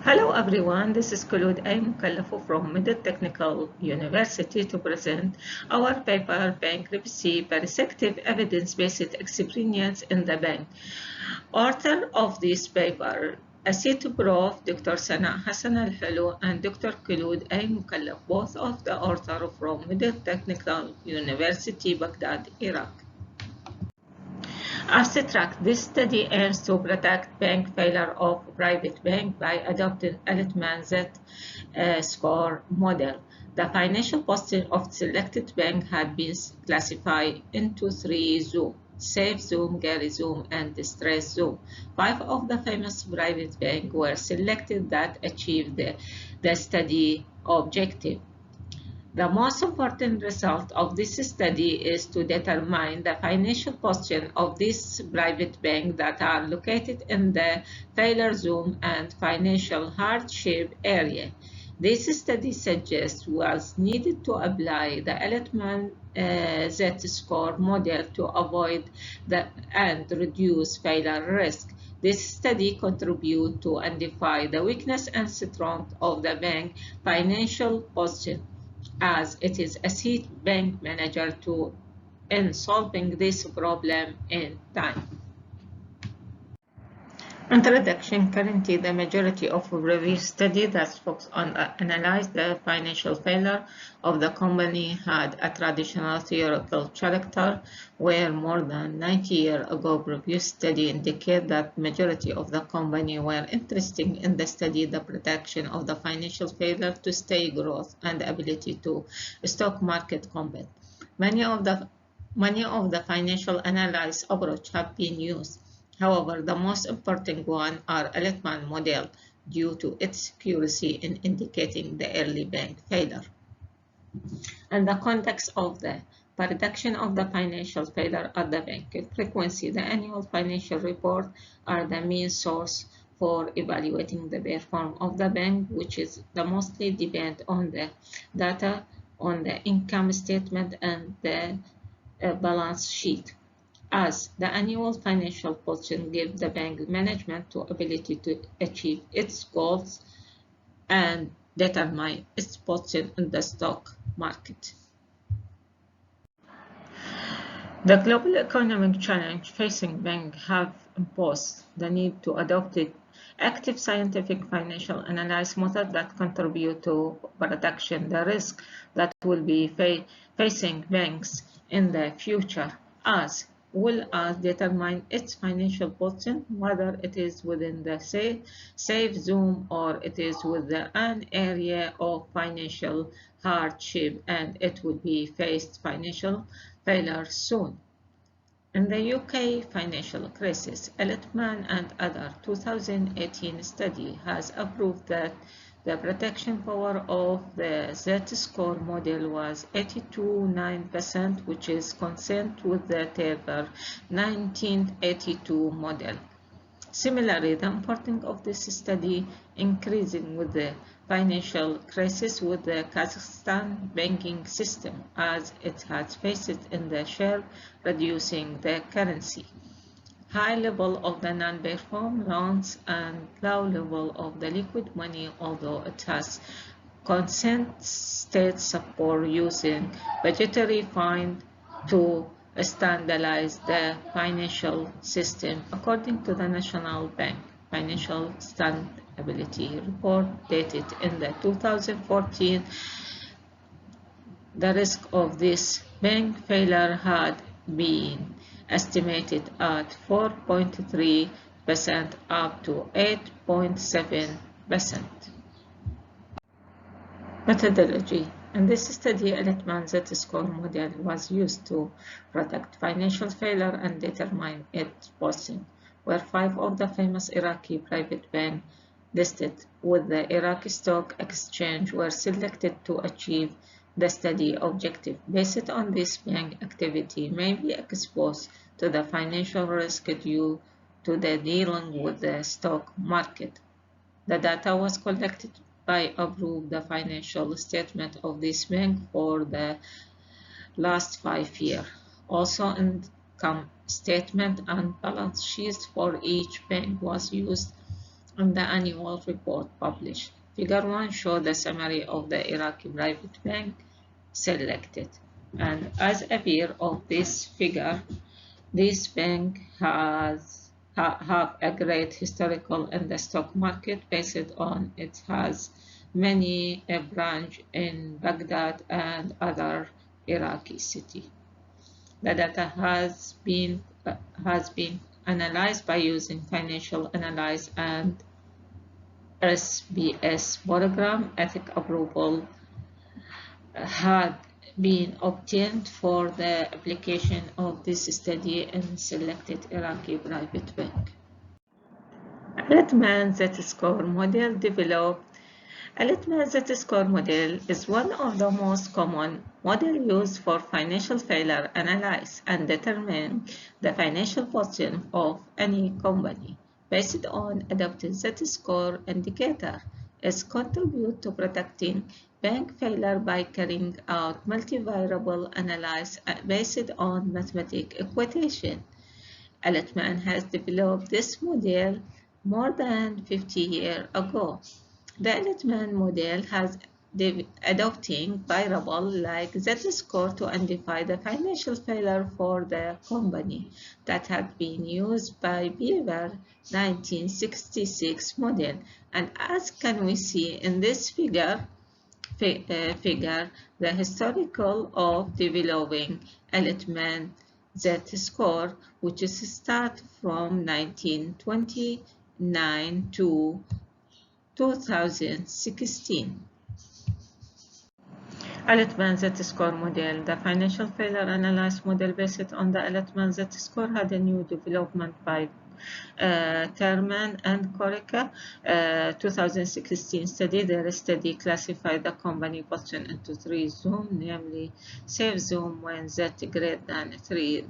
Hello everyone, this is Khelood. I'm Mkalaf from Middle Technical University to present our paper Bankruptcy Perspective Evidence-Based Experience in the Bank. Author of this paper, Associate Prof. Dr. Sana Hassan Al-Hilo and Dr. Khelood Mkalaf, both of the author from Middle Technical University, Baghdad, Iraq. Abstract: This study aims to protect bank failure of private bank by adopting Altman Z-score model. The financial posture of selected bank had been classified into three zones: safe zone, gray zone, and distress zone. 5 of the famous private banks were selected that achieved the study objective. The most important result of this study is to determine the financial position of these private banks that are located in the failure zone and financial hardship area. This study suggests was needed to apply the Altman Z-score model to avoid and reduce failure risk. This study contributes to identify the weakness and strength of the bank financial position, as it is assist bank manager to in solving this problem in time. Introduction. Currently, the majority of review studies that focus on analyze the financial failure of the company had a traditional theoretical character, where more than 90 years ago previous study indicate that majority of the company were interested in the study the protection of the financial failure to stay growth and ability to stock market compete. Many of the financial analysis approach have been used. However, the most important one are Altman model due to its accuracy in indicating the early bank failure. And the context of the prediction of the financial failure at the bank frequency, the annual financial report are the main source for evaluating the performance of the bank, which is the mostly depend on the data on the income statement and the balance sheet, as the annual financial position gives the bank management the ability to achieve its goals and determine its position in the stock market. The global economic challenge facing banks have imposed the need to adopt active scientific financial analysis method that contribute to protection the risk that will be facing banks in the future, as well as determine its financial position, whether it is within the safe zone or it is within an area of financial hardship and it will be faced financial failure soon. In the UK financial crisis, Altman and other 2018 study has proved that the protection power of the Z-score model was 82.9%, which is consistent with the Taylor 1982 model. Similarly, the importance of this study increasing with the financial crisis with the Kazakhstan banking system, as it has faced in the share reducing the currency, high level of the non-perform loans, and low level of the liquid money, although it has consent state support using budgetary fund to standardize the financial system. According to the National Bank Financial Stability Report dated in the 2014, the risk of this bank failure had been estimated at 4.3% up to 8.7%. Methodology. In this study, Altman Z-score model was used to predict financial failure and determine its position, where 5 of the famous Iraqi private banks listed with the Iraqi Stock Exchange were selected to achieve the study objective. Based on this, bank activity may be exposed to the financial risk due to the dealing with the stock market. The data was collected by approved the financial statement of this bank for the last 5 years. Also, income statement and balance sheets for each bank was used on the annual report published. Figure 1 shows the summary of the Iraqi private bank selected. And as appear of this figure, this bank have a great historical in the stock market based on it has many branch in Baghdad and other Iraqi city. The data has been analyzed by using financial analysis and SBS program. Ethic approval had been obtained for the application of this study in selected Iraqi private bank. Altman Z-score model developed. Altman Z-score model is one of the most common models used for financial failure analysis and determine the financial position of any company based on adopted Z-score indicator. It contributes to predicting bank failure by carrying out multivariable analysis based on mathematical equation. Altman has developed this model more than 50 years ago. The Altman model has adopting variables like Z-score to identify the financial failure for the company that had been used by Beaver 1966 model. And as can we see in this figure, the historical of developing Altman Z-score, which is start from 1929 to 2016. Altman Z-score model. The financial failure analysis model based on the Altman Z-score had a new development by Terman and Corica. 2016 study. Their study classified the company position into three zones, namely safe zone when Z greater than 3.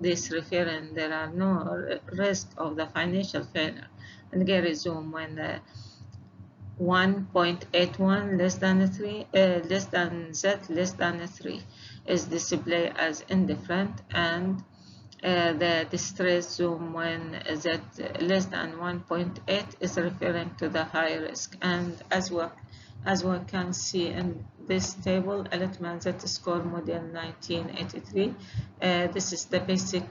This referring there are no risk of the financial failure, and gray zone when 1.81 less than 3 less than Z less than 3 is displayed as indifferent, and the distress zone when Z less than 1.8 is referring to the high risk. And as we can see in this table, Altman Z-score model 1983. This is the basic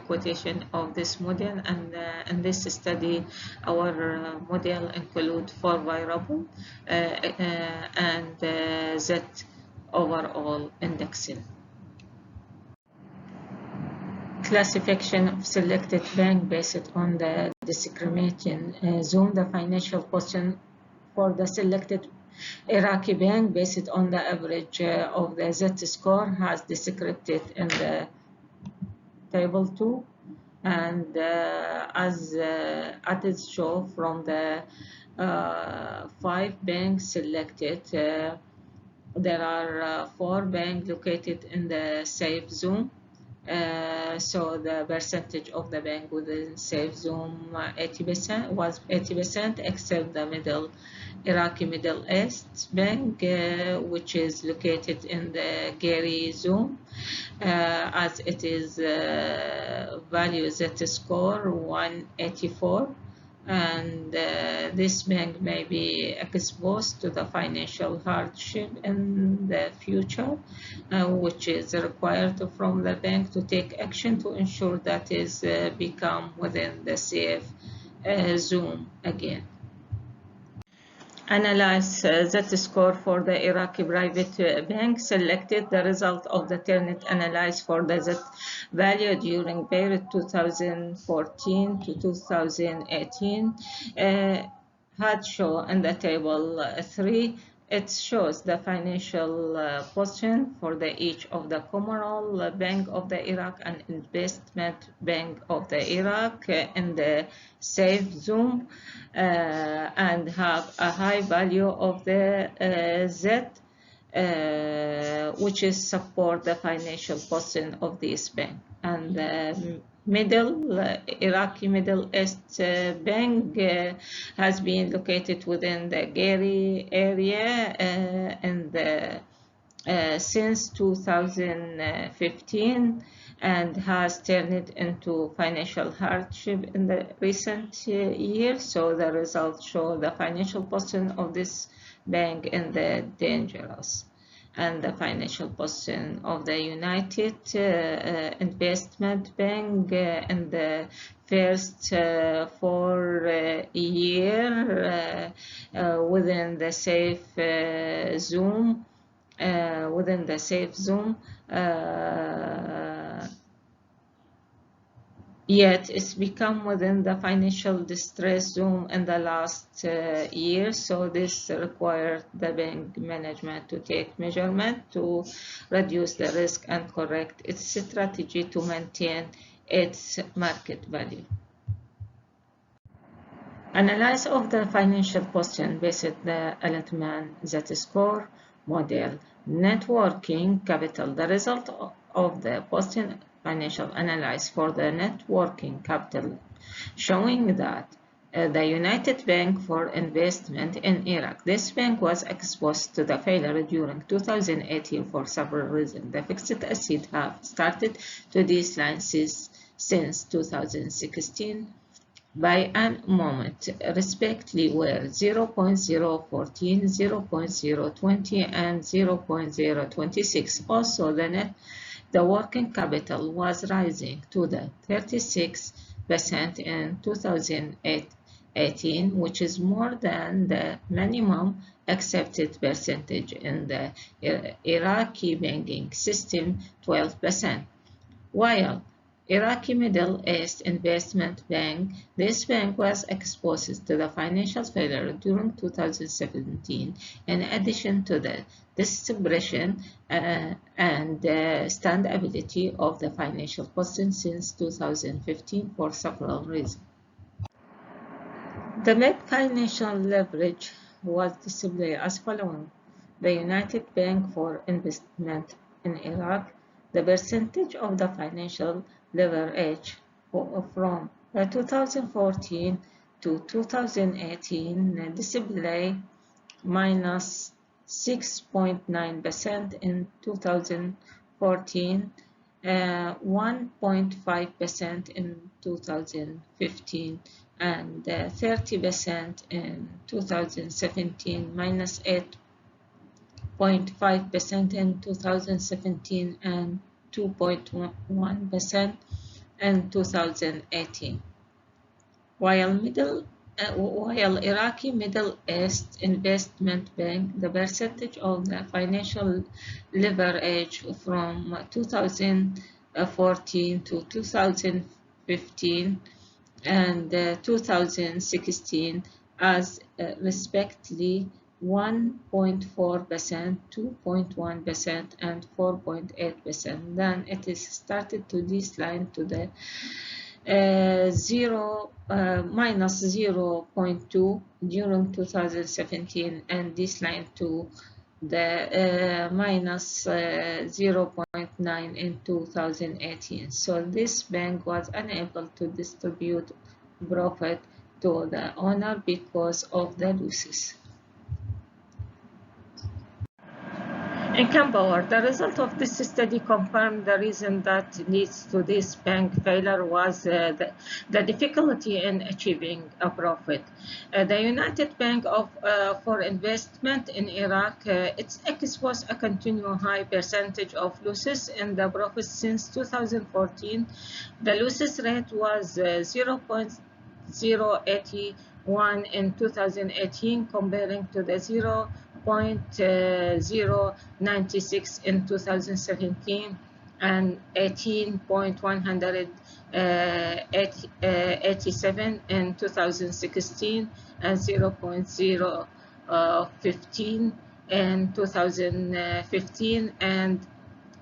quotation of this model, and in this study, our model include 4 variables and Z overall indexing. Classification of selected bank based on the discriminating zone. The financial position for the selected Iraqi bank based on the average of the Z-score has described in the table 2, and as it is shown from the 5 banks selected, there are 4 banks located in the safe zone. So the percentage of the bank within safe zone 80% was 80%, except the Iraqi Middle East bank, which is located in the Gary zone, as it is value Z-score 184. And this bank may be exposed to the financial hardship in the future, which is required from the bank to take action to ensure that is become within the safe zone again. Analyze Z-score for the Iraqi private bank. Selected the result of the Turnet analysis for the Z value during period 2014 to 2018. Had shown in the table 3. It shows the financial position for each of the Commonwealth Bank of the Iraq and Investment Bank of the Iraq in the safe zone, and have a high value of the Z, which is support the financial position of this bank. And Iraqi Middle East Bank has been located within the Gary area and since 2015, and has turned into financial hardship in the recent years. So the results show the financial position of this bank in the dangerous, and the financial position of the United Investment Bank in the first 4 years within the safe zone. Within the safe zone, yet it's become within the financial distress zone in the last year. So this required the bank management to take measurement to reduce the risk and correct its strategy to maintain its market value. Analysis of the financial position based the Altman Z-score model. Net working capital. The result of the position financial analysis for the net working capital, showing that the United Bank for Investment in Iraq. This bank was exposed to the failure during 2018 for several reasons. The fixed assets have started to decline since 2016 by a moment, respectively were 0.014, 0.020, and 0.026. Also, the working capital was rising to the 36% in 2018, which is more than the minimum accepted percentage in the Iraqi banking system, 12%. While Iraqi Middle East Investment Bank, this bank was exposed to the financial failure during 2017, in addition to the dispersion and standability of the financial position since 2015 for several reasons. The net financial leverage was displayed as following. The United Bank for Investment in Iraq, the percentage of the financial leverage from 2014 to 2018 display minus 6.9% in 2014, 1.5% in 2015, and 30% in 2017, minus 8.5% in 2017, and 2.1% in 2018. While Iraqi Middle East Investment Bank, the percentage of the financial leverage from 2014 to 2015 and 2016 as respectively 1.4%, 2.1%, and 4.8%. Then it is started to decline to the minus 0.2 during 2017 and decline to the minus 0.9 in 2018. So this bank was unable to distribute profit to the owner because of the losses. Income power. The result of this study confirmed the reason that leads to this bank failure was the difficulty in achieving a profit. The United Bank for Investment in Iraq, its exposed a continual high percentage of losses in the profits since 2014. The losses rate was 0.081 in 2018, comparing to the 0.096 in 2017 and 18.187 in 2016 and 0.015 in 2015 and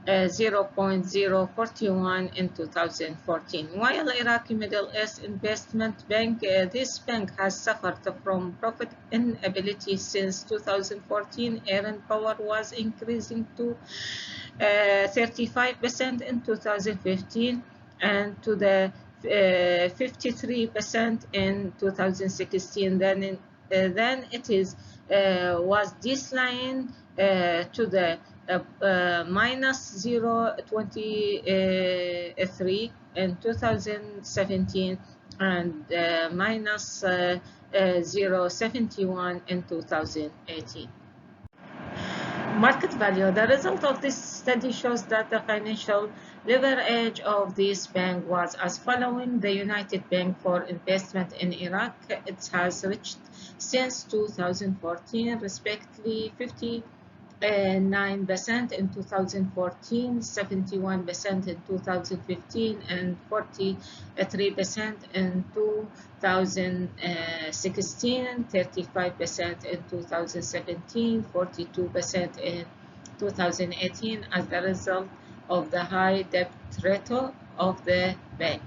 0.041 in 2014. While Iraqi Middle East Investment Bank, this bank has suffered from profit inability since 2014. Earning power was increasing to 35% in 2015 and to the 53% in 2016. Then it is was declined to the minus 0.23 in 2017 and minus 0.71 in 2018. Market value. The result of this study shows that the financial leverage of this bank was as following. The United Bank for Investment in Iraq, it has reached since 2014 respectively 59% in 2014, 71% in 2015, and 43% in 2016, 35% in 2017, 42% in 2018 as a result of the high debt ratio of the bank.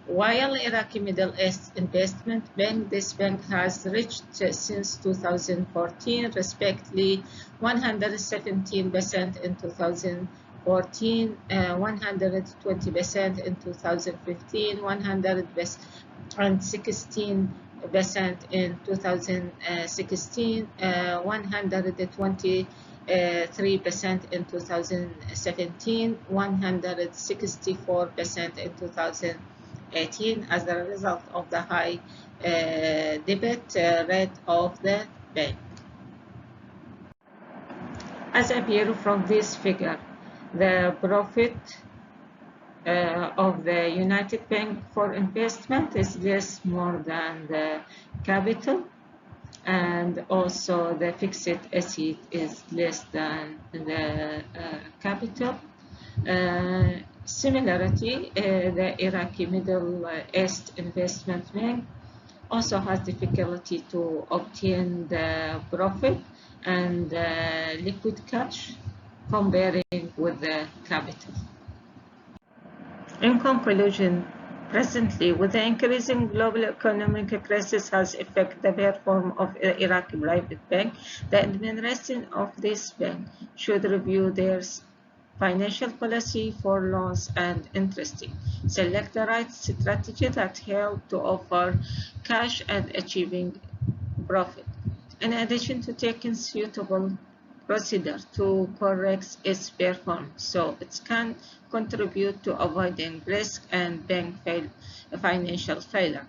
While Iraqi Middle East Investment Bank, this bank has reached since 2014 respectively 117% in 2014, 120% in 2015, 116% in 2016, 123% in 2017, 164% in 2018 as a result of the high debt rate of the bank. As appears from this figure, the profit of the United Bank for Investment is less more than the capital, and also the fixed asset is less than the capital. Similarly, the Iraqi Middle East Investment Bank also has difficulty to obtain the profit and liquid cash comparing with the capital. In conclusion, presently, with the increasing global economic crisis has affected the performance of Iraqi private bank, the administration of this bank should review their financial policy for loans and interest. Select the right strategy that help to offer cash and achieving profit. In addition to taking suitable procedure to correct its performance, so it can contribute to avoiding risk and bank financial failure.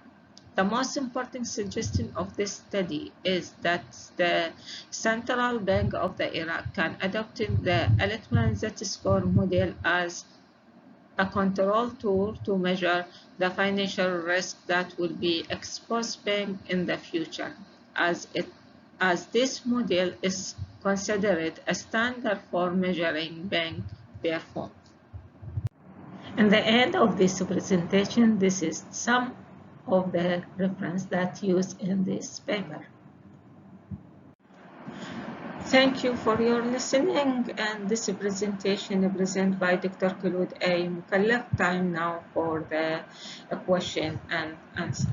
The most important suggestion of this study is that the Central Bank of the Iraq can adopt the Altman Z-score model as a control tool to measure the financial risk that will be exposed bank in the future, as this model is considered a standard for measuring bank performance. In the end of this presentation, this is some of the reference that used in this paper. Thank you for your listening, and this presentation is presented by Dr. Khelood A. Mkalaf. Time now for the question and answer.